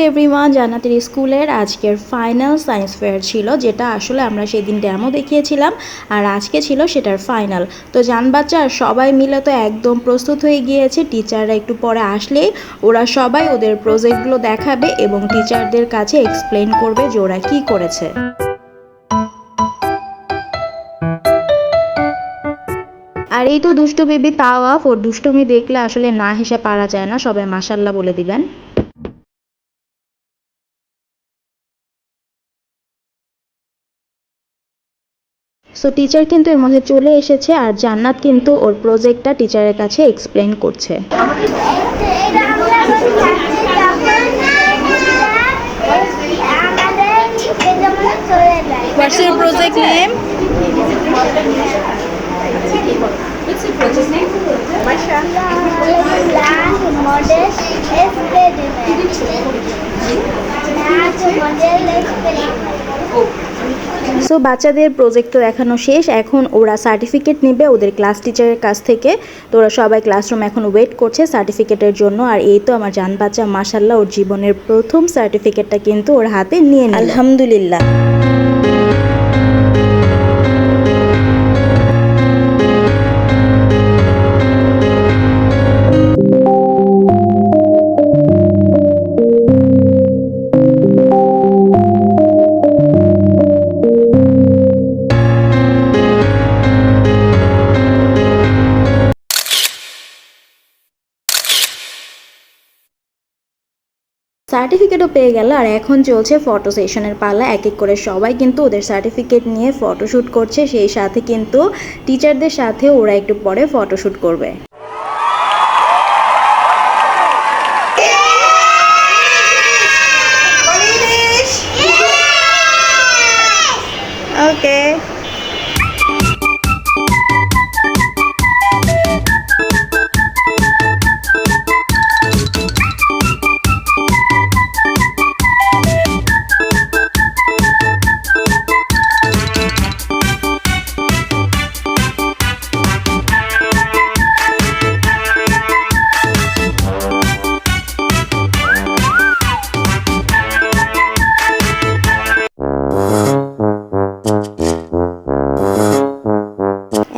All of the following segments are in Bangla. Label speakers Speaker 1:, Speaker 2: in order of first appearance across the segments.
Speaker 1: এভরিওয়ান, জান্নাতের স্কুলের আজকের ফাইনাল সায়েন্স ফেয়ার ছিল, যেটা আসলে আমরা সেদিন ডেমো দেখিয়েছিলাম আর আজকে ছিল সেটার ফাইনাল। তো বাচ্চা সবাই মিলে তো একদম প্রস্তুত হয়ে গিয়েছে। টিচাররা একটু পরে আসলেই ওরা সবাই ওদের প্রজেক্টগুলো দেখাবে এবং টিচারদের কাছে এক্সপ্লেন করবে যে ওরা কী করেছে। আর এই তো দুষ্টু বেবি তাওয়াফ, ওর দুষ্টুমি দেখলে আসলে না হেসে পারা যায় না, সবাই মাশাল্লাহ বলে দিবেন। সো টিচার কিন্তু এর মধ্যে চলে এসেছে আর জান্নাত কিন্তু ওর প্রজেক্টটা টিচারের কাছে এক্সপ্লেন করছে। What's your project name? What's your project name? So বাচ্চাদের প্রজেক্ট তো দেখানো শেষ, এখন ওরা সার্টিফিকেট নেবে ওদের ক্লাস টিচারের কাছ থেকে। তো ওরা সবাই ক্লাসরুম এখন ওয়েট করছে সার্টিফিকেটের জন্য। আর এই তো আমার জান বাচ্চা মাশাল্লাহ ওর জীবনের প্রথম সার্টিফিকেটটা কিন্তু ওর হাতে নিয়ে নিল, আলহামদুলিল্লাহ। সার্টিফিকেটও পেয়ে গেল আর এখন চলছে ফটো সেশনের পালা। এক এক করে সবাই কিন্তু ওদের সার্টিফিকেট নিয়ে ফটোশ্যুট করছে, সেই সাথে কিন্তু টিচারদের সাথে ওরা একটু পরে ফটোশ্যুট করবে। ওকে,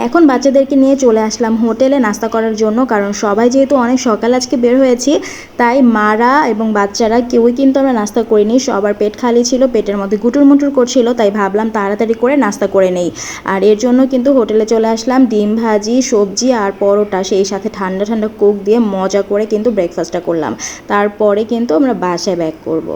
Speaker 1: এখন বাচ্চাদেরকে নিয়ে চলে আসলাম হোটেলে নাস্তা করার জন্য, কারণ সবাই যেহেতু অনেক সকাল আজকে বের হয়েছি, তাই মারা এবং বাচ্চারা কেউই কিন্তু আমরা নাস্তা করিনি। সবার পেট খালি ছিল, পেটের মধ্যে গুটুর মুটুর করছিল, তাই ভাবলাম তাড়াতাড়ি করে নাস্তা করে নেই। আর এর জন্য কিন্তু হোটেলে চলে আসলাম, ডিম ভাজি, সবজি আর পরোটা, সেই সাথে ঠান্ডা ঠান্ডা কোক দিয়ে মজা করে কিন্তু ব্রেকফাস্টটা করলাম। তারপরে কিন্তু আমরা বাসায় ব্যাক করব।